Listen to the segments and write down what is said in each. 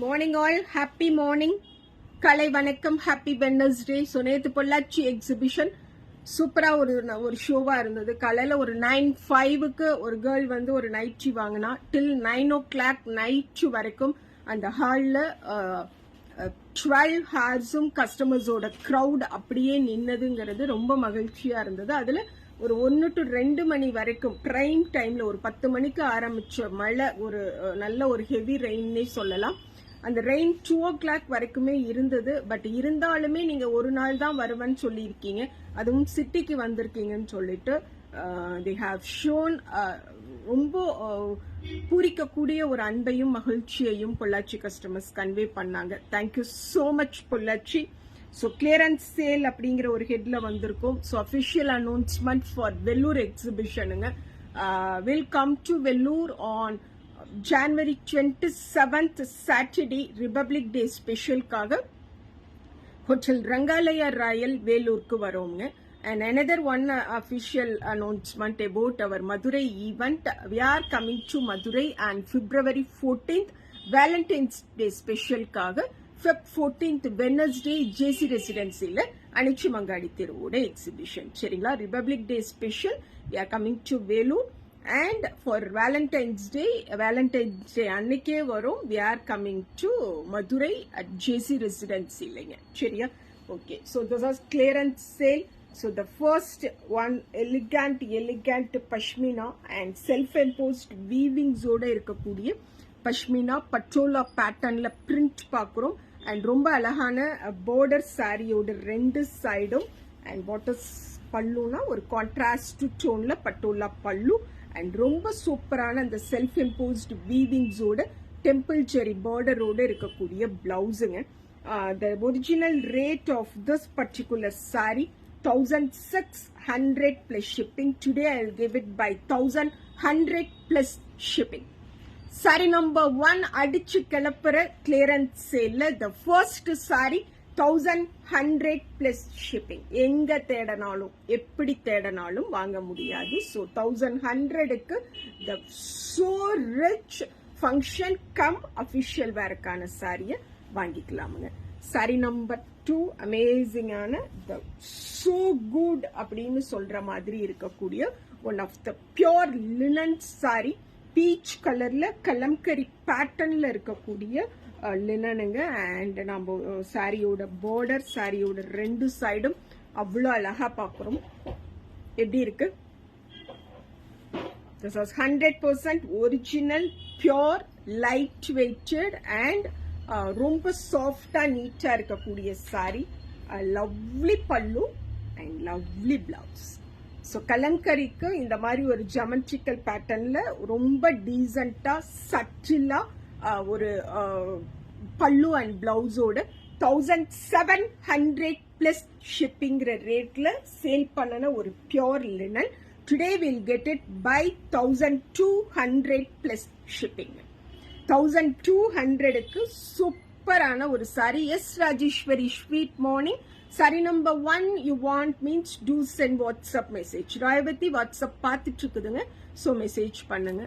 Morning all happy morning கலை வணக்கம் happy Wednesday. So நேற்று Pollachi exhibition சூப்பராக ஒரு ஷோவாக இருந்தது. காலையில் ஒரு 9:05 ஒரு கேர்ள் வந்து ஒரு நைட்சி வாங்கினா. டில் 9 o'clock நைட்டு வரைக்கும் அந்த ஹாலில் 12 hours கஸ்டமர்ஸோட க்ரௌட் அப்படியே நின்னதுங்கிறது ரொம்ப மகிழ்ச்சியாக இருந்தது. அதில் ஒரு 1 to 2 மணி வரைக்கும் ப்ரைம் டைமில் ஒரு 10 மணிக்கு ஆரம்பித்த மழை, ஒரு நல்ல ஒரு ஹெவி ரெயின்னே சொல்லலாம். அந்த ரெயின் 2 o'clock வரைக்குமே இருந்தது. பட் இருந்தாலுமே நீங்கள் ஒரு நாள் தான் வருவேன்னு சொல்லியிருக்கீங்க, அதுவும் சிட்டிக்கு வந்திருக்கீங்கன்னு சொல்லிட்டு they have shown ரொம்ப பூரிக்கக்கூடிய ஒரு அன்பையும் மகிழ்ச்சியையும் பொள்ளாச்சி கஸ்டமர்ஸ் கன்வே பண்ணாங்க. Thank you so much Pollachi. So clearance sale அப்படிங்கிற ஒரு ஹெட்ல வந்திருக்கும். So official announcement for Vellore எக்ஸிபிஷனுங்க. Will come to Vellore on January 27th Saturday, Republic Day ஸ்பெஷலுக்காக ஹோட்டல் ரங்காலயா ராயல் வேலூருக்கு வரோங்க. And another one official announcement about our Madurai event. We are coming to Madurai on February 14th, Valentine's Day ஸ்பெஷலுக்காக Feb 14th Wednesday JC ரெசிடென்சியில் அனிச்சி மங்காடி தெருவோட எக்ஸிபிஷன். சரிங்களா? Republic day special we are coming to Vellore. And for Valentine's Day அன்னைக்கே வரும். we are coming to Madurai at JC Residency இல்லைங்க. சரியா? Okay. So this is clearance sale. So the first one elegant pashmina and self-imposed weavings ஓட இருக்கக்கூடிய பஷ்மினா பட்டோலா பேட்டர்ன்ல print பார்க்குறோம். And ரொம்ப அழகான border சாரியோட 2 சைடும். அண்ட் வாட்டர் பல்லுனா ஒரு கான்ட்ராஸ்ட் டோன்ல பட்டோலா பல்லு. அண்ட் ரொம்ப சூப்பரான அந்த செல்ஃப் இம்போஸ்ட் வீவிங்ஸோட டெம்பிள் செரி பார்டரோட இருக்கக்கூடிய பிளவுஸுங்க. The original rate of this particular saree 1600 plus shipping. Today I'll give it by 1100 plus shipping. Sari number 1 அடிச்சு கிளப்புற clearance சேல்ல the first saree 1100 plus shipping. எங்க தேடனாலும் எப்படி தேடனாலும் வாங்க முடியாது. ஸோ 1100க்கு the so rich function cum official வேருக்கான சாரியை வாங்கிக்கலாமுங்க. சாரி நம்பர் 2 அமேசிங்கான the so good அப்படின்னு சொல்ற மாதிரி இருக்கக்கூடிய one of the pure linen saree. Peach கலர்ல கலம்கரி பேட்டர்ன்ல இருக்கக்கூடிய லினனுங்க. அண்ட் நம்ம சாரியோட பார்டர், சாரியோட 2 சைடும் அவ்வளோ அழகா பார்க்குறோம். எப்படி இருக்கு? This is 100% original pure light weighted and ரொம்ப சாஃப்டா நீட்டா இருக்கக்கூடிய saree. Lovely pallu and lovely blouse. So கலங்கரிக்கு இந்த மாதிரி ஒரு ஜமெட்ரிக்கல் பேட்டர்ன்ல ரொம்ப டீசெண்டா சட்டிலா ஒரு பல்லு அண்ட் பிளவுஸோட 1700 பிளஸ் ஷிப்பிங்கிற ரேட்ல சேல் பண்ணன ஒரு pure linen. Today will get it by 1200 plus shipping. 1200க்கு சூப்பரான ஒரு saree. Yes Rajeswari, sweet morning. Saree number 1 you want means to send WhatsApp message. Rayavathi WhatsApp பார்த்துட்டு இருக்குதுங்க. ஸோ மெசேஜ் பண்ணுங்க.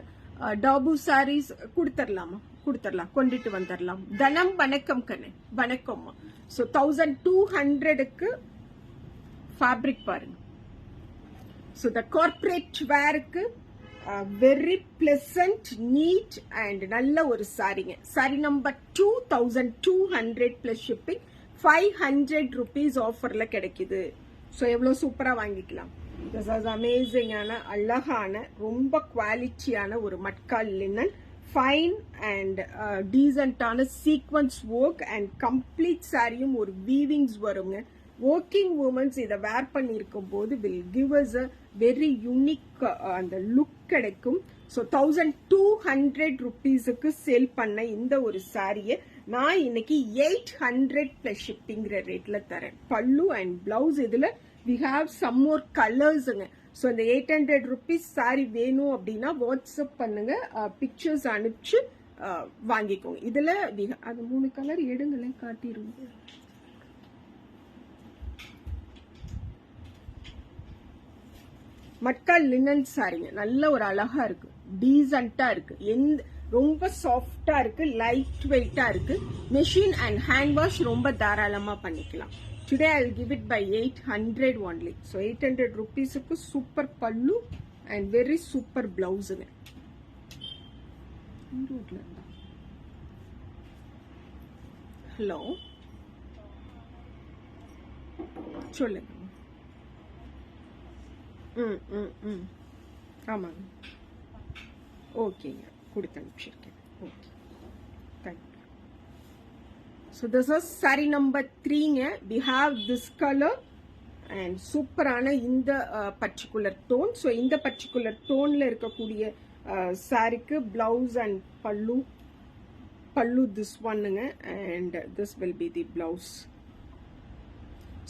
டாபு சாரீஸ் கொடுத்துடலாமா? கொடுத்துடலாம், கொண்டுட்டு வந்துடலாம். தனம் வணக்கம் கண்ணு, வணக்கம்மா. ஸோ 1200க்கு ஃபேப்ரிக் பாருங்க. ஸோ த கார்பரேட் வேருக்கு வெரி பிளசன்ட் நீட் அண்ட் நல்ல ஒரு சாரிங்க. Sorry number 2 1200 plus shipping. 500 rupees ஆஃபர்ல கிடைக்குது. ஸோ எவ்வளோ சூப்பராக வாங்கிக்கலாம். திஸ் இஸ் அமேசிங்கான அழகான ரொம்ப குவாலிட்டியான ஒரு மட்கால் லினன். ஃபைன் அண்ட் டீசென்டான சீக்வன்ஸ் ஒர்க் அண்ட் கம்ப்ளீட் சாரியும் ஒரு வீவிங்ஸ் வருங்க. ஒர்க்கிங் உமன்ஸ் இதை வேர் பண்ணியிருக்கும் போது will give us a very unique அந்த லுக் கிடைக்கும். ஸோ 1200 rupeesக்கு சேல் பண்ண இந்த ஒரு சாரியை நான் இன்னைக்கு 800 பிளஸ் ஷிப்பிங்கிற ரேட்ல தரேன். பல்லு அண்ட் பிளவுஸ் இதுல வி ஹாவ் சம் மோர் கலர்ஸுங்க. ஸோ இந்த 800 rupees சாரி வேணும் அப்படின்னா வாட்ஸ்அப் பண்ணுங்க, பிக்சர்ஸ் அனுப்பிச்சு வாங்கிக்கோங்க. இதுல அது 3 கலர் எடுங்களேன், காட்டிடுங்க. மட்கால் லினன் சாரிங்க. நல்ல ஒரு அழகா இருக்கு, டீசென்டா இருக்கு. ரொம்ப சாஃப்டா இருக்கு, லைட் வெயிட்டா இருக்கு. மெஷின் அண்ட் ஹேண்ட் வாஷ் ரொம்ப தாராளமா பண்ணிக்கலாம். Today I'll give it by 800 only. So 800 rupees க்கு super pallu and very super blouse. Hello சொல்லுங்க. ஆமாங்க, ஓகேங்க, கொடுத்து அனுப்பிச்சிருக்கேன். Okay, thank you. So this is saree number 3. We have this color and சூப்பரான இந்த பர்டிகுலர் டோன். ஸோ இந்த பர்டிகுலர் டோன்ல இருக்கக்கூடிய சாரிக்கு பிளவுஸ் அண்ட் பல்லு this ஒன்னுங்க, and this will be the blouse.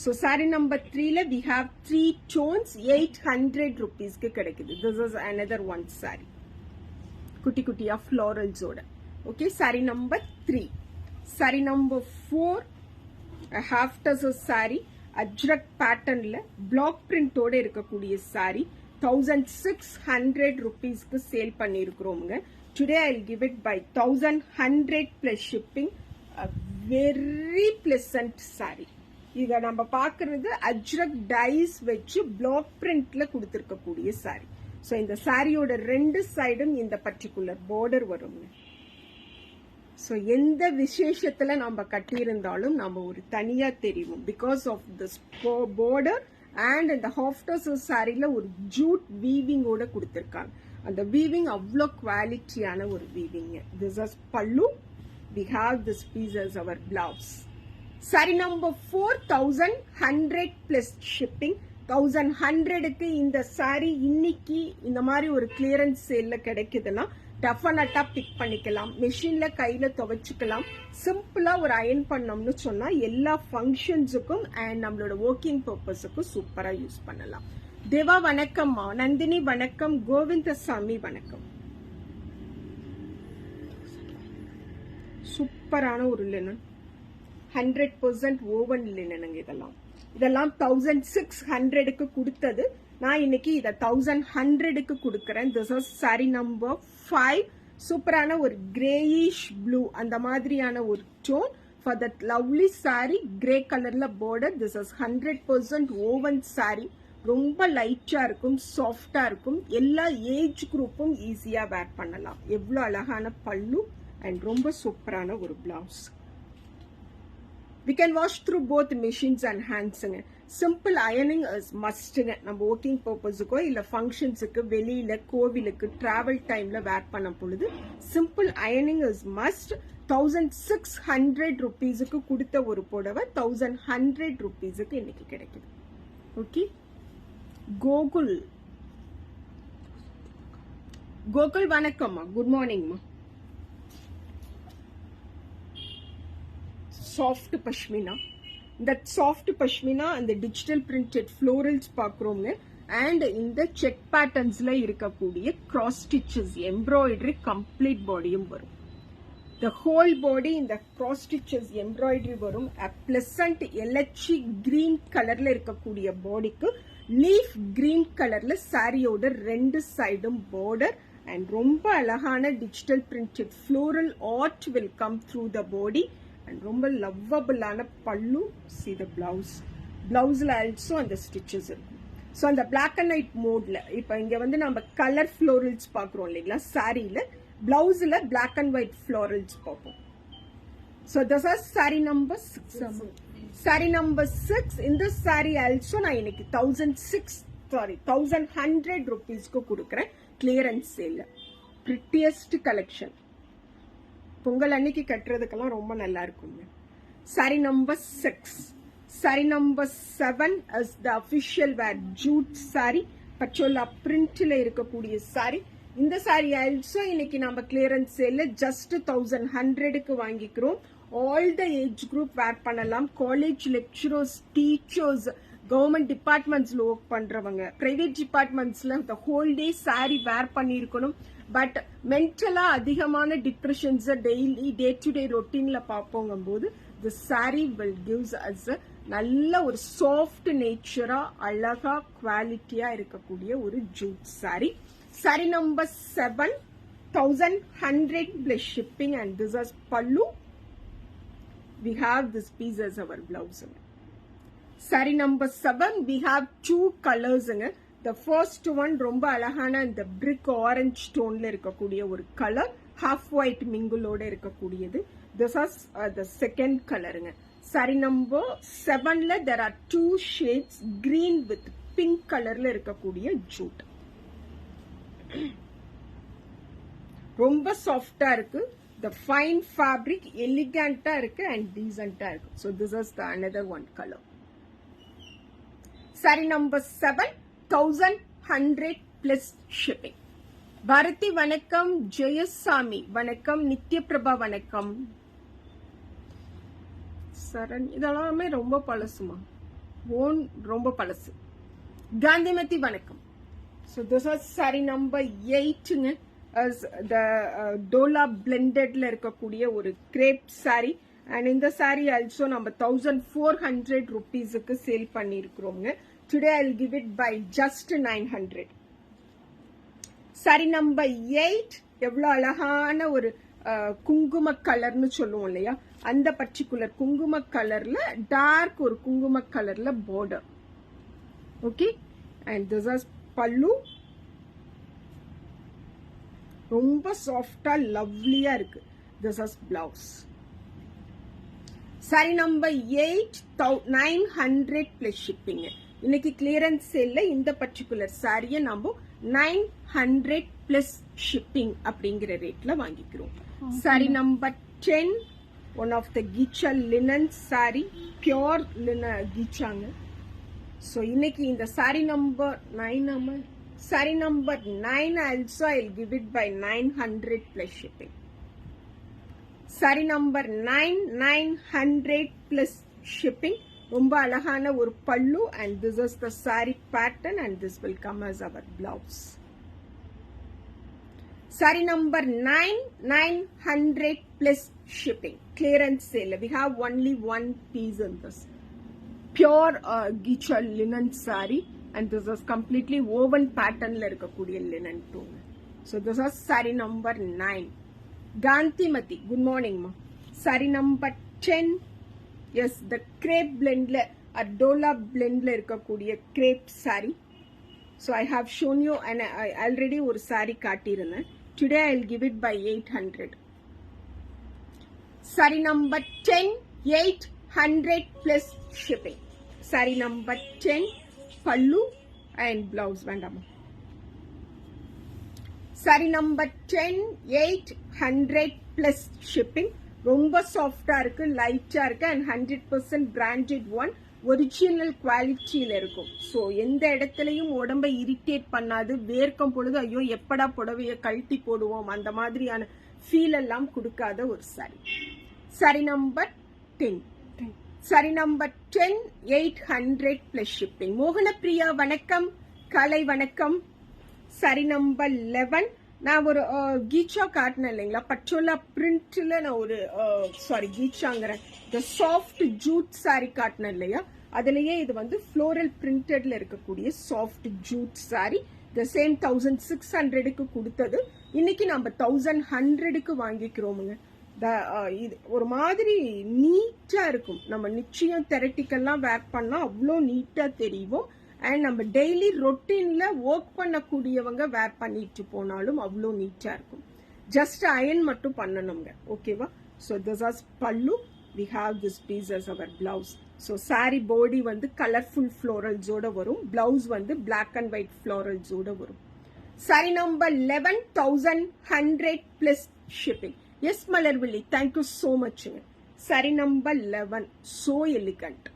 So saree number 3 we have 3 tones, 800 rupees க்கு கிடைக்குது. This is another one saree, குட்டி குட்டியா florals ஓட. Okay, saree number 3. Saree number 4, a half tussar saree, ajrak patternல block print ஓட இருக்கக்கூடிய saree, 1600 rupees க்கு sale பண்ணிருக்கிறோம்ங்க. Today I'll give it by 1100 plus shipping. A very pleasant saree. இத நம்ம பார்க்கிறது Ajrakh dies வச்சு block printல கொடுத்திருக்கக்கூடிய saree. So இந்த சாரியோட ரெண்டு சைடும் இந்த பர்டிகுலர் border வரும்ங்க. ஸோ எந்த விசேஷத்துல நம்ம கட்டியிருந்தாலும் நம்ம ஒரு தனியா தெரியும், because of this border and இந்த ஹாஃப் டசர் சாரியில ஒரு ஜூட் வீவிங்கோட கொடுத்திருக்காங்க. அந்த வீவிங் அவ்வளோ குவாலிட்டியான ஒரு weaving. This is pallu. we have this piece as our blouse. saree number 4, 1100 plus shipping. 1100க்கு இந்த saree இன்னைக்கு இந்த மாதிரி ஒரு கிளியரன்ஸ் சேல்ல கிடைக்குதுன்னா டெஃபினட்டா பிக் பண்ணிக்கலாம். மெஷின்ல கையில துவைச்சுக்கலாம். சிம்பிளா ஒரு அயன் பண்ணோம்னு சொன்னா எல்லா ஃபங்க்ஷன்ஸுக்கும் அண்ட் நம்மளோட ஒர்க்கிங் பர்பஸுக்கும் சூப்பரா யூஸ் பண்ணலாம். தேவா வணக்கம்மா, நந்தினி வணக்கம், கோவிந்தசாமி வணக்கம். சூப்பரான ஒரு லினன், 100% ஓவன் லினனுங்க. இதெல்லாம் 1600க்கு கொடுத்தது. நான் இன்னைக்கு இத 1100க்கு கொடுக்கறேன். This is saree number 5. சூப்பரான ஒரு கிரேயிஷ் ப்ளூ அந்த மாதிரியான ஒரு tone for that lovely saree. Grey கலர்ல border. This is 100% woven saree. ரொம்ப லைட்டா இருக்கும், சாஃப்டா இருக்கும். எல்லா ஏஜ் குரூப்பும் ஈஸியா வேர் பண்ணலாம். எவ்வளவு அழகான பல்லு and ரொம்ப சூப்பரான ஒரு blouse. We can wash through both machines and hands. Simple ironing is must. நம்ம working purposeக்கோ இல்ல functionsக்கு, வெளியில கோவிலுக்கு travel timeல wear பண்ண பொழுது simple ironing is must. 1600 rupeesக்கு கொடுத்த ஒரு புடவை 1100 rupeesக்கு இன்னைக்கு கிடைக்குது. ஓகே, கோகுல் வணக்கம்மா, குட் மார்னிங்மா. சாஃப்ட் பஷ்மினா, இந்த சாஃப்ட் பஷ்மினா அந்த டிஜிட்டல் பிரிண்டட் ஃப்ளோரல்ஸ் பார்க்குறோங்க. அண்ட் இந்த செக் பேட்டர்ன்ஸ்ல இருக்கக்கூடிய கிராஸ் ஸ்டிச்சஸ் எம்ப்ராய்டரி கம்ப்ளீட் பாடியும் வரும். த ஹோல் பாடி இந்த கிராஸ் ஸ்டிச்சஸ் எம்ப்ராய்டரி வரும். பிளசன்ட் எலச்சி கிரீன் கலர்ல இருக்கக்கூடிய பாடிக்கு லீஃப் கிரீன் கலர்ல சாரியோட ரெண்டு சைடும் பார்டர் அண்ட் ரொம்ப அழகான digital printed floral art will come through the body. And ரொம்ப லவ்வபிளான பல்லு. see the பிளவுஸ்ல ஆல்சோ அந்த ஸ்டிச்சஸ் இருக்கும். ஸோ அந்த பிளாக் அண்ட் ஒயிட் மோட்ல இப்போ இங்க வந்து நம்ம கலர் ஃப்ளோரல்ஸ் பார்க்குறோம் இல்லைங்களா சாரியில, பிளவுஸ்ல பிளாக் அண்ட் ஒயிட் ஃப்ளோரல்ஸ் பார்ப்போம். So this is saree number 6. Sorry number 6. இந்த சாரி ஆல்சோ நான் இன்னைக்கு 1100 rupeesக்கு கொடுக்குறேன் கிளியரன்ஸ் சேல்ல. பிரிட்டியஸ்ட் கலெக்ஷன், பொங்கல் அன்னைக்கு கட்டுறதுக்கெல்லாம் ரொம்ப நல்லா இருக்குங்க. Sorry number 6. Sorry number 7 is the official wear jute saree. பச்சோலா பிரிண்ட்ல இருக்கக்கூடிய சாரி. இந்த சாரி ஆல்சோ இன்னைக்கு நம்ம கிளியரன்ஸ் சேல்ல ஜஸ்ட் 1100க்கு வாங்கிக்கிறோம். All the age group wear பண்ணலாம். காலேஜ் லெக்சரர்ஸ், டீச்சர்ஸ், கவர்மெண்ட் டிபார்ட்மெண்ட்ஸ்ல ஒர்க் பண்றவங்க, பிரைவேட் டிபார்ட்மெண்ட்ஸ்ல the whole day saree வேர் பண்ணிருக்கணும். பட் மென்டலா அதிகமான டிப்ரெஷன்ஸ் டெய்லி டே டு டே ரொட்டீன்ல பார்ப்போங்க போது the saree will gives us நல்ல ஒரு சாஃப்ட் நேச்சரா அழகா குவாலிட்டியா இருக்கக்கூடிய ஒரு jute saree. Saree number 7 1100 plus shipping, and this is pallu. We have this piece as our blouse. Saree number 7, we have 2 colors. The first one ரொம்ப அழகான இந்த brick orange tone ல இருக்கக்கூடிய ஒரு color, half white mingle ஓட இருக்கக்கூடியது. This is the second color. Saree number 7 ல there are 2 shades, green with pink color ல இருக்கக்கூடிய jute. ரொம்ப சாஃப்டா இருக்கு. The fine fabric elegant இருக்கு and decent இருக்கு. So this is the another one color. Saree number 7, 1100 plus shipping. Bharathi வணக்கம், ஜெயசாமி வணக்கம், நித்யபிரபா வணக்கம். சரண் இதெல்லாமே ரொம்ப பழசுமா, ஓன் ரொம்ப பழசு. காந்திமதி வணக்கம். So this is saree number 8 as the Dola blended ல இருக்கக்கூடிய ஒரு crepe saree, and இந்த saree also நம்ம 1400 rupees க்கு sale பண்ணியிருக்கிறோங்க. Today I'll give it by just 900. saree number 8 எவ்வளவு அழகான ஒரு குங்கும கலர்னு சொல்லுவோம் இல்லையா, அந்த பர்டிகுலர் குங்கும கலர்ல டார்க் ஒரு குங்கும கலர்ல border. Okay, and this is pallu. ரொம்ப சாஃப்டா லவ்லியா இருக்கு. This is blouse. saree number 8, 900 plus shipping. இன்னைக்கு clearance sale இந்த பர்டிகுலர் சாரியை நம்ம 900 plus shipping அப்படிங்கிற ரேட்ல வாங்கிக்கிறோம். saree number 10, one of the Gicha linen saree, pure linen Gichaங்க. So இன்னைக்கு இந்த saree number 9 saree number 9 also I'll give it by 900 plus shipping. saree number 9, 900 plus shipping. ரொம்ப அழகான ஒரு பல்லு, and this is the saree pattern, and this will come as our blouse. saree number 9, 900 plus shipping. Clearance sale. We have only one piece in this. Pure Gicha linen saree. And this is completely woven pattern la irukkudiya linen too. So this is saree number 9. Gantimati, good morning ma. Saree number 10, yes, the crepe blend la Dola blend la irukkudiya crepe saree. So I have shown you, and I already ஒரு saree காட்டியிருந்தேன். Today I'll give it by 800. Saree number 10, 800 plus shipping. Saree number 10, pallu and blouse வேண்டாமா. saree number 10, 800 plus shipping. ரொம்ப சாஃப்டா இருக்கு, லைட்டா இருக்கு, and 100% branded one, original குவாலிட்டியில இருக்கும். So எந்த இடத்துலையும் உடம்பை இரிட்டேட் பண்ணாது. வேர்க்கும் பொழுது ஐயோ எப்படா புடவைய கழட்டி போடுவோம் அந்த மாதிரியான ஃபீல் எல்லாம் கொடுக்காத ஒரு sorry. saree number 10. saree number 10, 800 plus shipping. Mohanapriya வணக்கம், கலை வணக்கம். saree number 11, நான் ஒரு கீச்சா காட்டினேன் இல்லைங்களா, பச்சோலா பிரிண்ட்ல நான் ஒரு கீச்சாங்கிற the soft jute saree காட்டினேன் இல்லையா, அதுலயே இது வந்து floral printed-ல இருக்கக்கூடிய soft jute saree. the same 1600க்கு கொடுத்தது இன்னைக்கு நம்ம 1100க்கு வாங்கிக்கிறோமுங்க. இது ஒரு மாதிரி நீட்டா இருக்கும். நம்ம நிச்சயம் தெரட்டிக்கெல்லாம் வேர் பண்ணா அவ்வளோ நீட்டா தெரியும். அண்ட் நம்ம டெய்லி ரொட்டீன்ல ஒர்க் பண்ணக்கூடியவங்க வேர் பண்ணிட்டு போனாலும் அவ்வளோ நீட்டா இருக்கும். ஜஸ்ட் அயன் மட்டும் பண்ணணுங்க. ஓகேவா? So this as pallu. We have this piece as our blouse. So saree body வந்து கலர்ஃபுல் ஃப்ளோரல்ஸோட வரும். பிளவுஸ் வந்து பிளாக் அண்ட் ஒயிட் ஃப்ளோரல்ஸோட வரும். Saree number 11, 1100 plus shipping. Yes Malarvizhi, thank you so மச்ங்க. சாரி நம்பர் 11, சோ எலிகண்ட்,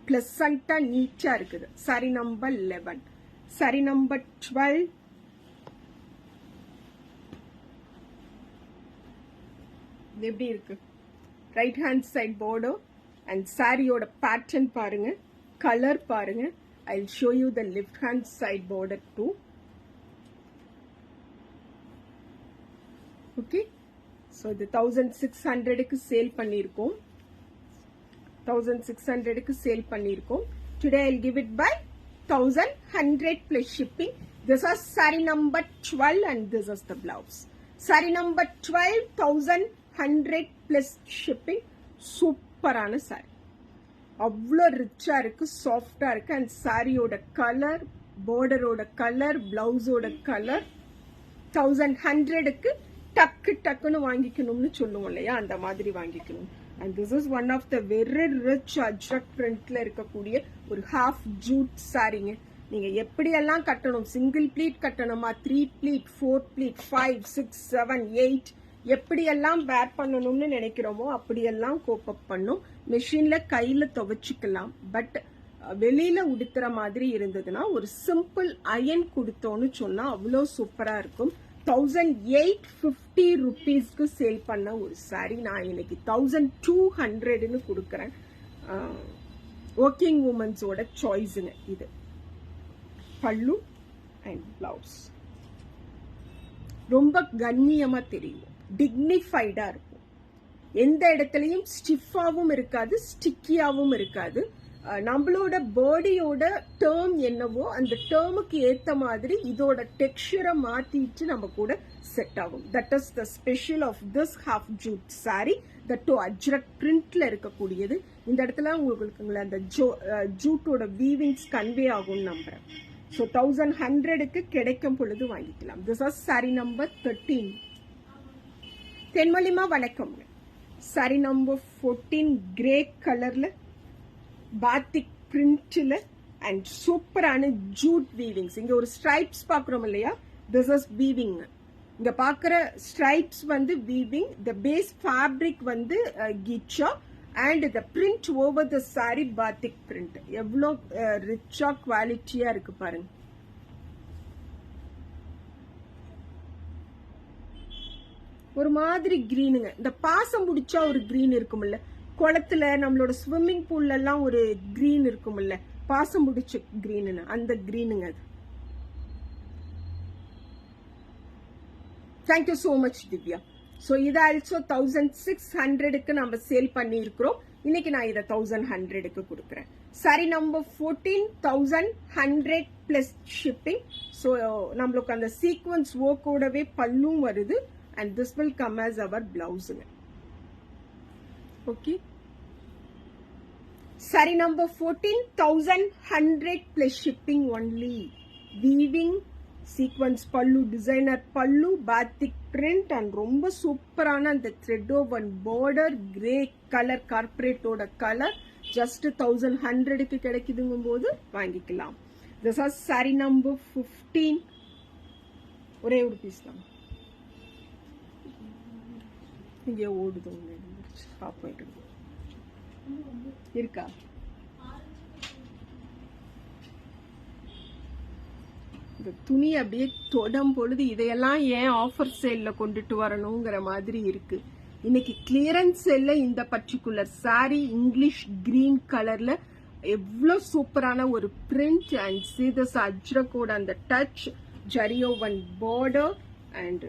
பிளசண்டா நீட்டா இருக்குது. Sorry number 11. சாரி நம்பர் 12, எப்படி இருக்கு? Right hand side border and சாரியோட பேட்டர்ன் பாருங்க, கலர் பாருங்க. I will show you the left hand side border too. Okay, so இது 1600க்கு சேல் பண்ணியிருக்கோம். 1600க்கு சேல் பண்ணியிருக்கோம். Today I will give it by 1100 plus shipping. This is saree number 12 and this is the blouse. Saree number 12,100 plus shipping. சூப்பரான சாரி, அவ்வளோ ரிச்சா இருக்கு, சாஃப்டா இருக்கு. அண்ட் சாரியோட கலர், பார்டரோட கலர், பிளவுஸோட கலர் 1100க்கு டக்கு டக்குன்னு வாங்கிக்கணும்னு சொல்லுவோம் இல்லையா, அந்த மாதிரி வாங்கிக்கணும். And this is one of the very rich Ajrakh பிரிண்ட்ல இருக்கக்கூடிய ஒரு ஹாஃப் ஜூட் சாரிங்க. நீங்க எப்படியெல்லாம் கட்டணும், சிங்கிள் ப்ளீட் கட்டணுமா, 3 ப்ளீட், 4 ப்ளீட், 5, 6, 7, 8 எப்படியெல்லாம் வேர் பண்ணணும்னு நினைக்கிறோமோ அப்படியெல்லாம் கோப்பப் பண்ணும். மெஷின்ல கையில துவைச்சிக்கலாம். பட் வெளியில உடுத்துற மாதிரி இருந்ததுன்னா ஒரு சிம்பிள் அயன் கொடுத்தோன்னு சொன்னா அவ்வளோ சூப்பரா இருக்கும். 1850 ருபீஸ்க்கு சேல் பண்ண ஒரு சாரி நான் இன்னைக்கு 1200ன்னு கொடுக்கறேன். ஒர்க்கிங் உமன்ஸோட சாய்ஸுங்க இது. பல்லு அண்ட் பிளவுஸ் ரொம்ப கண்ணியமா தெரியும், டிக்னிஃபைடா இருக்கும். எந்த இடத்துலயும் ஸ்டிஃபாவும் இருக்காது, ஸ்டிக்கியாவும் இருக்காது. நம்மளோட பாடியோட டேர்ம் என்னவோ அந்த டேர்முக்கு ஏத்த மாதிரி இதோட டெக்ஸ்சரை மாத்திட்டு நம்ம கூட செட் ஆகும். That is the special of this half jute saree. That too Ajrakh பிரிண்ட்ல இருக்கக்கூடியது. இந்த இடத்துல உங்களுக்கு அந்த ஜூட்டோட வீவிங்ஸ் கன்வே ஆகும்னு நம்புறேன். ஸோ 1100க்கு கிடைக்கும் பொழுது வாங்கிக்கலாம். This is saree number 13. தென்மொழிமா வணக்கம். சாரி நம்பர் 14 கிரே கலர்ல பாத்திக் பிரிண்ட்ல அண்ட் சூப்பரான ஜூட் வீவிங்ஸ். இங்க ஒரு ஸ்ட்ரைப்ஸ் பாக்குறோம் இல்லையா, திஸ் இஸ் வீவிங். இங்க பாக்குற ஸ்ட்ரைப்ஸ் வந்து வீவிங். த பேஸ் ஃபேப்ரிக் வந்து Kichcha and the print over the sorry பாத்திக் print. எவ்வளோ ரிச்சா குவாலிட்டியா இருக்கு பாருங்க. ஒரு மாதிரி கிரீனுங்க. இந்த பாசம் முடிச்சா ஒரு கிரீன் இருக்கும்ல, குளத்துல நம்மளோட ஸ்விம்மிங் பூல்ல எல்லாம் ஒரு கிரீன் இருக்கும்ல, பாசம் முடிச்ச கிரீன், அந்த கிரீனுங்க அது. Thank you so much Divya. So இது ஆல்சோ 1600க்கு நம்ம சேல் பண்ணி இருக்கிறோம். இன்னைக்கு நான் இதை 1100க்கு கொடுக்குறேன். Saree number 14 1100 plus shipping. So நம்மளுக்கு அந்த சீக்வன்ஸ் ஒர்க்கோடவே பல்லும் வருது. And this will come as our blouse. Okay, saree number 14 1100 plus shipping only. Weaving sequence pallu, designer pallu, batik print and ரொம்ப சூப்பரான அந்த thread woven border, grey colour கார்பரேட்டோட கலர். ஜஸ்ட் 1100க்கு கிடைக்குதுங்கும் போது வாங்கிக்கலாம். This is saree number 15. ஒரே ஒரு பீஸ் தான் இங்கே ஓடுது. இருக்கா? இந்த துணி அப்படியே தொடும் பொழுது இதையெல்லாம் ஏன் ஆஃபர் சேல்ல கொண்டுட்டு வரணுங்கிற மாதிரி இருக்கு. இன்னைக்கு கிளியரன்ஸ் சேல்ல இந்த பர்டிகுலர் சாரி இங்கிலீஷ் கிரீன் கலர்ல எவ்வளவு சூப்பரான ஒரு பிரிண்ட் அண்ட் சீதஸ் அஜ்ரக்கோட அந்த touch, zari woven border and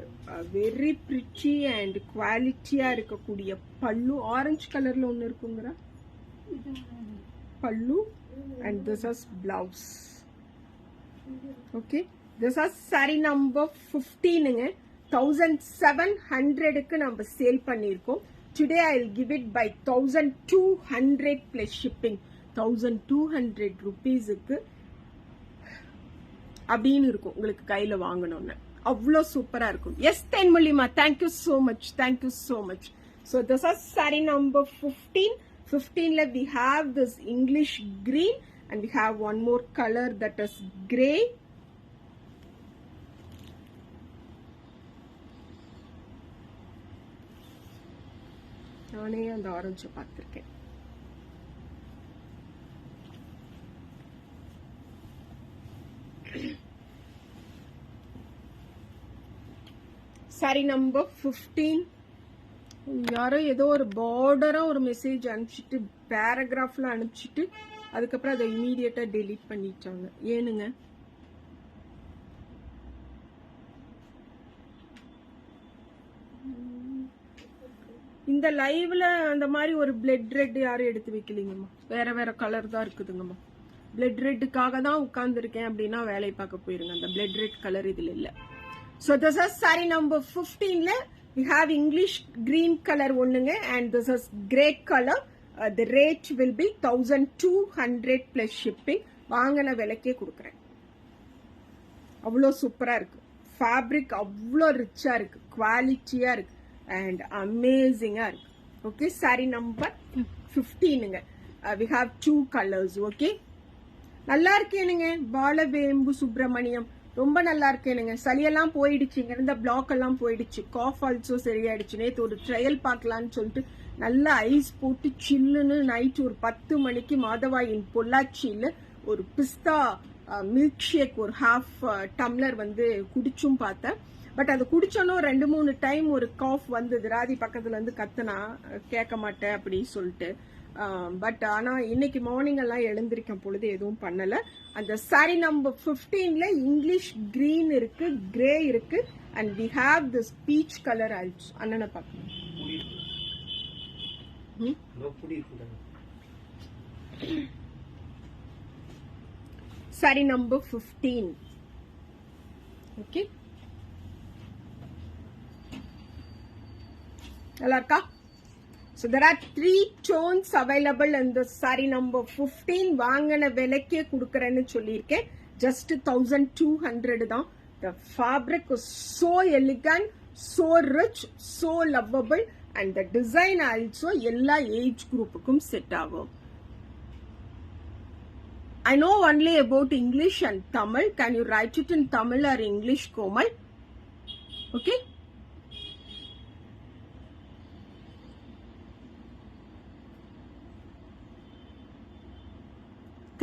very pretty and குவாலிட்டியா இருக்கக்கூடிய பல்லு. ஆரஞ்சு கலர்ல ஒன்னு இருக்குங்கிற pallu and this is blouse. Okay, this is saree number 15ங்க. 1700க்கு நம்ம சேல் பண்ணிருக்கோம். Today I will give it by 1200 plus shipping. 1200 ருபீஸுக்கு அப்படின்னு இருக்கும் உங்களுக்கு கையில வாங்கணும்னு. அவ்வளோ சூப்பரா இருக்கும். எஸ் தென்மொழிமா, thank you so much, thank you so much. So this is saree number 15. 15ல we have this English green and we have one more color that is grey. நானே அந்த ஆரஞ்சு பார்த்திருக்கேன். Sorry number 15. யாரோ ஏதோ ஒரு பார்டரா ஒரு மெசேஜ் அனுப்பிச்சிட்டு பேராகிராஃப்ல அனுப்பிச்சிட்டு அதுக்கப்புறம் அதை இமீடியட்டா டெலீட் பண்ணிட்டாங்க. ஏனுங்க? இந்த லைவ்ல அந்த மாதிரி ஒரு பிளட் ரெட் யாரும் எடுத்து வைக்கலீங்கம்மா. வேற வேற கலர் தான் இருக்குதுங்கம்மா. பிளட் ரெட்டுக்காக தான் உட்கார்ந்துருக்கேன் அப்படின்னா வேலையை பார்க்க போயிருங்க. அந்த பிளட் ரெட் கலர் இதுல இல்ல. So this is saree number 15 la we have English green color ஒண்ணுங்க and this is grey color. The rate will be 1200 plus shipping. வாங்கின விலைக்கே கொடுக்குறேன். அவ்வளோ சூப்பரா இருக்கு. ஃபேப்ரிக் அவ்வளோ ரிச்சா இருக்கு, குவாலிட்டியா இருக்கு and அமேசிங்கா இருக்கு. Okay, saree number 15ங்க. We have 2 colors. Okay, நல்லா இருக்கேனுங்க. பாலவேம்பு சுப்பிரமணியம் ரொம்ப நல்லா இருக்கேனுங்க. சளியெல்லாம் போயிடுச்சுங்க, இருந்த பிளாக் எல்லாம் போயிடுச்சு. காஃப் ஆல்சோ சரியாயிடுச்சு. நேற்று ஒரு ட்ரையல் பார்க்கலான்னு சொல்லிட்டு நல்லா ஐஸ் போட்டு சில்லுன்னு நைட் ஒரு 10 மணிக்கு மாதவாயின் பொள்ளாச்சியில ஒரு பிஸ்தா மில்க் ஷேக் ஒரு ஹாஃப் டம்ளர் வந்து குடிச்சும் பார்த்தேன். பட் அது குடிச்சோன்னு 2-3 டைம் ஒரு காஃப் வந்தது. ராதி பக்கத்துல இருந்து கத்துனா கேட்க மாட்டேன் அப்படின்னு சொல்லிட்டு. பட் ஆனா இன்னைக்கு மார்னிங் எல்லாம் எழுந்திருக்கும் பொழுது எதுவும் பண்ணல. அந்த சாரி நம்பர் 15ல இங்கிலீஷ் கிரீன் இருக்கு, கிரே இருக்கு and we have this peach color also. அண்ணனை பார்க்கணும். Sorry number 15. ஓகே, நல்லா இருக்கா? So there are 3 tones available in the saree number 15. வாங்கின விலைக்கே கொடுக்கறேன்னு சொல்லியிருக்கேன். Just 1200 தான். The fabric is so elegant, so rich, so lovable and the design also எல்லா age குரூப்புக்கும் set ஆகும். I know only about English and Tamil. Can you write it in Tamil or English, Komal? Okay.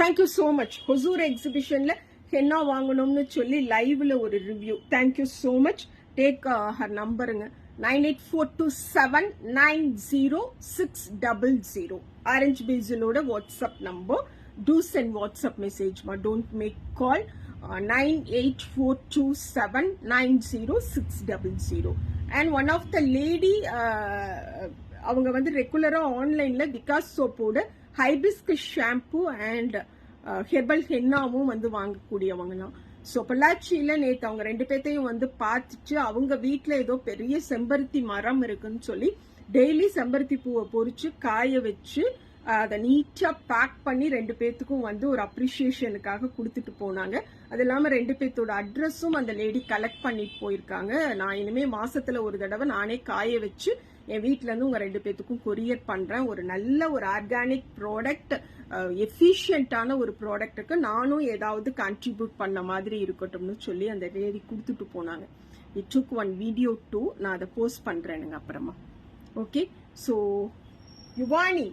Thank you so much. Hosur எக்ஸிபிஷன்ல henna வாங்கணும்னு சொல்லி லைவ்ல ஒரு review. Thank you so much. Take her நம்பருங்க 9842790600. Orange பேசிலோட WhatsApp number. To send WhatsApp message மா, don't make call. 9842790600. And one of the lady அவங்க வந்து ரெகுலரா ஆன்லைன்ல விகாஸ் சோப்போட ஹைபிஸ்கஸ் ஷாம்பு அண்ட் ஹெர்பல் ஹென்னாவும் வந்து வாங்கக்கூடியவங்கலாம். ஸோ பொள்ளாச்சியில நேற்று அவங்க 2 பேர்த்தையும் வந்து பார்த்துட்டு அவங்க வீட்டில் ஏதோ பெரிய செம்பருத்தி மரம் இருக்குன்னு சொல்லி டெய்லி செம்பருத்தி பூவை பொறிச்சு காய வச்சு அதை நீட்டா பேக் பண்ணி 2 பேர்த்துக்கும் வந்து ஒரு அப்ரிசியேஷனுக்காக கொடுத்துட்டு போனாங்க. அது இல்லாம 2 பேர்த்தோட அட்ரஸும் அந்த லேடி கலெக்ட் பண்ணிட்டு போயிருக்காங்க. நான் இனிமே மாசத்துல ஒரு தடவை நானே காய வச்சு என் வீட்டுல இருந்து உங்க 2 பேத்துக்கும் கொரியர் பண்றேன். ஒரு நல்ல ஒரு ஆர்கானிக் ப்ராடக்ட், எஃபிஷியன்டான ஒரு ப்ராடக்ட்டுக்கு நானும் ஏதாவது கான்ட்ரிபியூட் பண்ண மாதிரி இருக்கட்டும்னு சொல்லி அந்த லேடி கொடுத்துட்டு போனாங்க. It took one video too, நான் அதை போஸ்ட் பண்றேனுங்க அப்புறமா. ஓகே, ஸோ யுவானி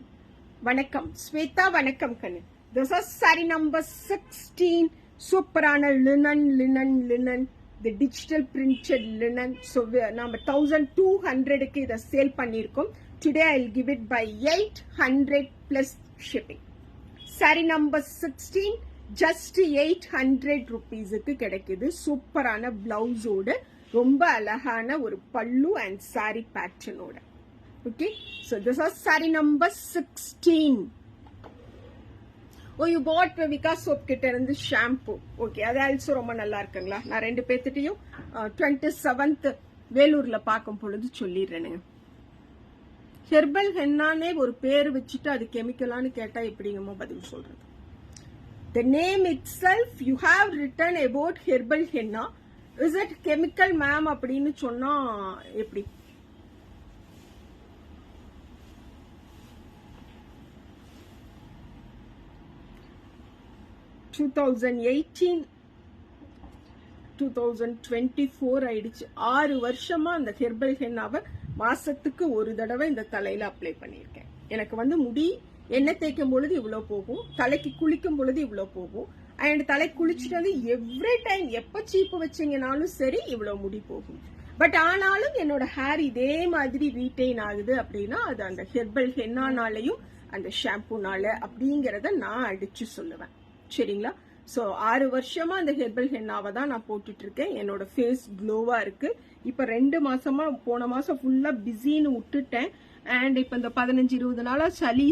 வணக்கம், ஸ்வேதா வணக்கம் கண்ணு. This is saree number 16. சூப்பரான linen the digital printed linen. So நம்ம 1200க்கு இத சேல் பண்ணிருக்கோம். Today I'll give it by 800 plus shipping. Saree number 16 just 800 rupeesக்கு கிடைக்குது. சூப்பரான பிளவுஸோட ரொம்ப அழகான ஒரு பல்லு and saree patternோட. Okay, so this is saree number 16. Oh, you bought Vikas soap கிட்ட இருந்து ஷாம்பு. ஓகே, அது ஆல்சோ ரொம்ப நல்லா இருக்குங்களா? நான் 2 பேர்த்திட்டையும் 27th வேலூர்ல பார்க்கும் பொழுது சொல்லிடுறேனுங்க. ஹெர்பல் ஹென்னானே ஒரு பேர் வச்சுட்டு அது கெமிக்கலான்னு கேட்டா எப்படிங்கம்மா பதில் சொல்றது? The name itself you have written about herbal henna. Is it chemical ma'am அப்படின்னு சொன்னா எப்படி? (2018) 2024 ஆயிடுச்சு. 6 வருஷமா அந்த ஹெர்பல் ஹென்னாவை மாசத்துக்கு ஒரு தடவை இந்த தலையில அப்ளை பண்ணியிருக்கேன். எனக்கு வந்து முடி எண்ணெய் தேய்க்கும் பொழுது இவ்வளவு போகும், தலைக்கு குளிக்கும் பொழுது இவ்வளவு போகும், அண்ட் தலை குளிச்சுட்டு வந்து எவ்ரி டைம் எப்ப சீப்பு வச்சீங்கனாலும் சரி இவ்வளவு முடி போகும். பட் ஆனாலும் என்னோட ஹேர் இதே மாதிரி ரீட்டைன் ஆகுது அப்படின்னா அது அந்த ஹெர்பல் ஹென்னானாலையும் அந்த ஷாம்பூனால அப்படிங்கறத நான் அடிச்சு சொல்லுவேன். சரிங்களா? ஸோ 6 வருஷமா அந்த ஹெர்பல் ஹென்னாவை தான் நான் போட்டுட்டு இருக்கேன். என்னோட ஃபேஸ் க்ளோவா இருக்கு. இப்ப 2 மாசமா போன மாசம் ஃபுல்லா பிஸின்னு விட்டுட்டேன். அண்ட் இப்ப இந்த 15-20 நாளா சளி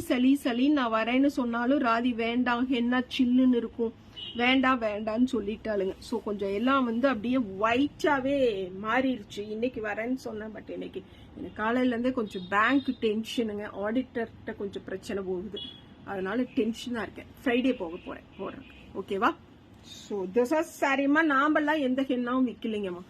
நான் வரேன்னு சொன்னாலும் ராதி வேண்டாம், என்ன சில்லுன்னு இருக்கும், வேண்டாம்னு சொல்லிட்டாளுங்க. ஸோ கொஞ்சம் எல்லாம் வந்து அப்படியே ஒயிட்டாவே மாறிடுச்சு. இன்னைக்கு வரேன்னு சொன்னேன், பட் இன்னைக்கு எனக்கு காலையில இருந்தே கொஞ்சம் பேங்க் டென்ஷனுங்க, ஆடிட்டர்கிட்ட கொஞ்சம் பிரச்சனை போகுது, அதனால டென்ஷனா இருக்கேன். ஃப்ரைடே போறேன். ஓகேவா? ஸோ திஸ் ஆர் சாரிம்மா. நாமெல்லாம் எந்த ஹென்னாவும் விற்கலைங்கம்மா.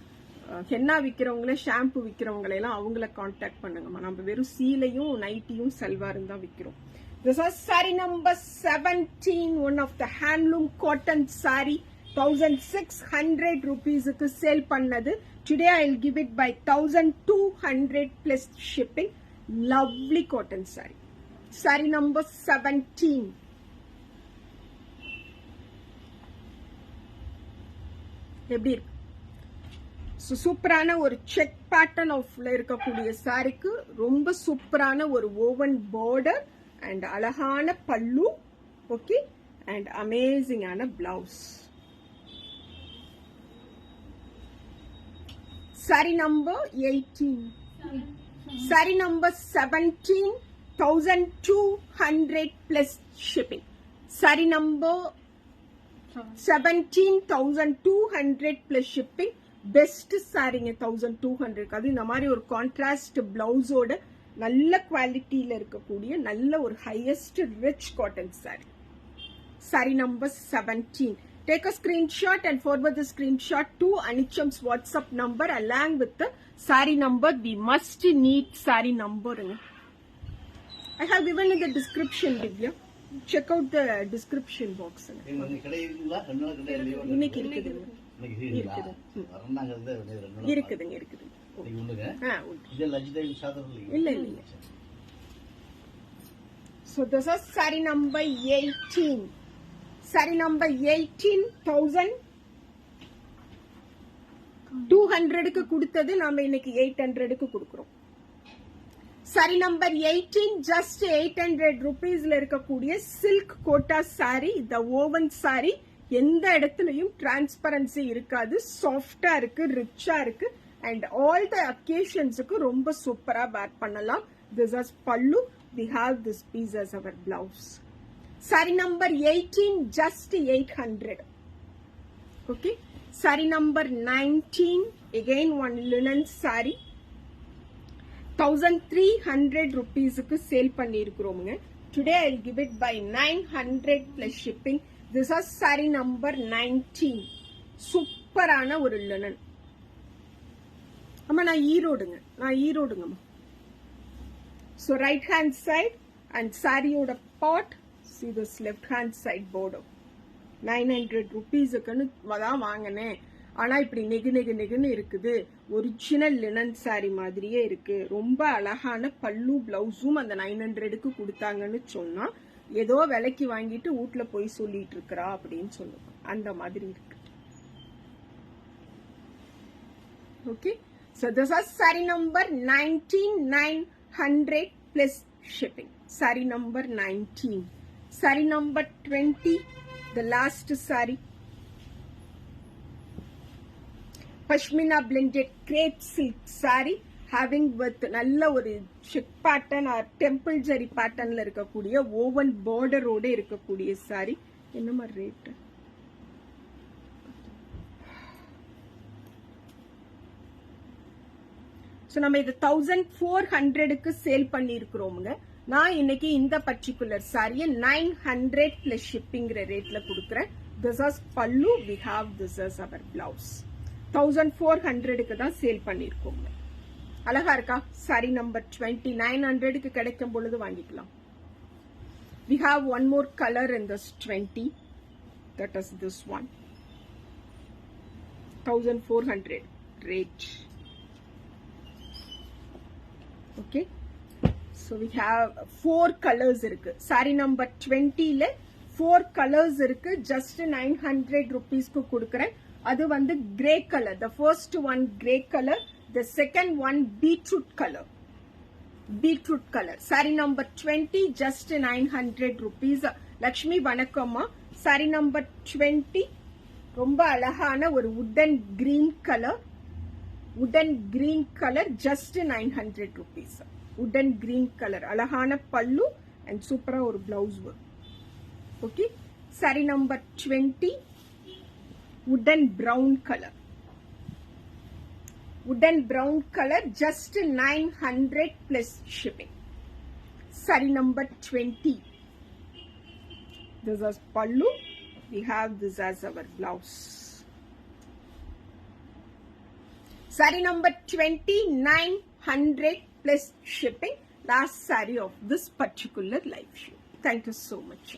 ஹென்னா விற்கிறவங்கள, ஷாம்பு விற்கிறவங்களெல்லாம் அவங்கள கான்டாக்ட் பண்ணுங்கம்மா. நம்ம வெறும் சீலையும் நைட்டியும் சல்வாரும் தான் விற்கிறோம். This is saree number 17, one of the handloom cotton saree, 1600 rupees க்கு சேல் பண்ணது. Today I'll give it by 1200 plus shipping. Lovely cotton saree. Saree number 17. எப்படி இருக்கு? சூப்பரான ஒரு செக் பேட்டர்ன் ஆஃப்ல இருக்கக்கூடிய சாரிக்கு ரொம்ப சூப்பரான ஒரு ஓவன் பார்டர் and அழகான பல்லு. ஓகே, and அமேசிங்கான blouse. Saree number 18. Saree number 17, 1200 plus shipping. Saree number 17, 1200 plus shipping. Best சாரிங்க 1200. அது இந்த மாதிரி ஒரு கான்ட்ராஸ்ட் பிளவுஸோட நல்ல குவாலிட்டியில இருக்கக்கூடிய நல்ல ஒரு highest rich cotton sorry. Saree number 17. Take a screenshot and forward the screenshot to Anicham's WhatsApp number along with the saree number. We must need saree number. I have given in the description, Divya. Check out the description box. இன்னைக்கு இருக்குதுங்க. இல்ல. So this is saree number 18. Saree number 18, 1200 க்கு கொடுத்தது நாம இன்னைக்கு 800 க்கு கொடுக்கிறோம். saree number 18, just 800 rupeesல இருக்கக்கூடிய silk Kota saree, the woven saree. எந்த இடத்துலயும் டிரான்ஸ்பரன்சி இருக்காது, சாஃப்டா இருக்கு, ரிச்சா இருக்கு, and all the occasions-க்கு ரொம்ப சூப்பரா வேர் பண்ணலாம். This is pallu. We have this piece as our blouse. Saree number 18, just 800. Okay. Saree number 19, again one linen saree, 1300 rupees-க்கு சேல் பண்ணியிருக்கிறோமுங்க. Today I'll give it by 900 plus shipping. This is saree number 19. சூப்பரான ஒரு linen. அம்மா நான் ஈரோடுங்கம்மா. So right hand side and சாரியோட part, see this left hand side border. 900 rupees-க்குன்னு தான் வாங்கினேன். ஆனா இப்படி நெகுன்னு இருக்குது. ஒரிஜினல் லினன் சாரி மாதிரியே இருக்கு. ரொம்ப அழகான பல்லு பிளவுஸும் அந்த 900க்கு கொடுத்தாங்கன்னு சொன்னா ஏதோ விலைக்கு வாங்கிட்டு வீட்டுல போய் சொல்லிட்டு இருக்கா அப்படின்னு சொல்லுவோம். அந்த மாதிரி இருக்கு. Okay. So this is saree number 19, 900 plus shipping. Saree number 19. Saree number 20, the last saree. Pashmina blended crepe silk saree having with நல்ல ஒரு check pattern or temple zari patternல இருக்கக்கூடிய woven border ஓட இருக்கக்கூடிய saree. என்ன மாதிரி ரேட்? So நம்ம இது 1400க்கு sale பண்ணியிருக்கிறோமுங்க. நான் இன்னைக்கு இந்த பர்டிகுலர் சாரியை 900 plus shippingற ரேட்ல கொடுக்குறேன். This is pallu. We have this as our blouse. 1400க்கு தான் சேல் பண்ணியிருக்கோம். அழகா இருக்கா? Sorry number 20. 900க்கு கிடைக்கும் பொழுது வாங்கிக்கலாம். We have one more color in this 20. That is this one. 1400 rate. Okay. So we have 4 colors இருக்கு. சாரி நம்பர் 20ல 4 colors இருக்கு. Just 900 rupeesக்கு கொடுக்குறேன். அது வந்து grey color. The first one grey color. The second one beetroot color. Saree number 20, just 900 rupees. Lakshmi வணக்கம்மா. Saree number 20, ரொம்ப அழகான ஒரு wooden green color. Just 900 rupees. wooden green color. அழகான பல்லு and சூப்பரா ஒரு blouse work. Okay. Saree number 20, wooden brown color. Wooden brown color, just 900 plus shipping. Saree number 20. This is pallu. We have this as our blouse. Saree number 20, 900 plus shipping. Last saree of this particular live show. Thank you so much.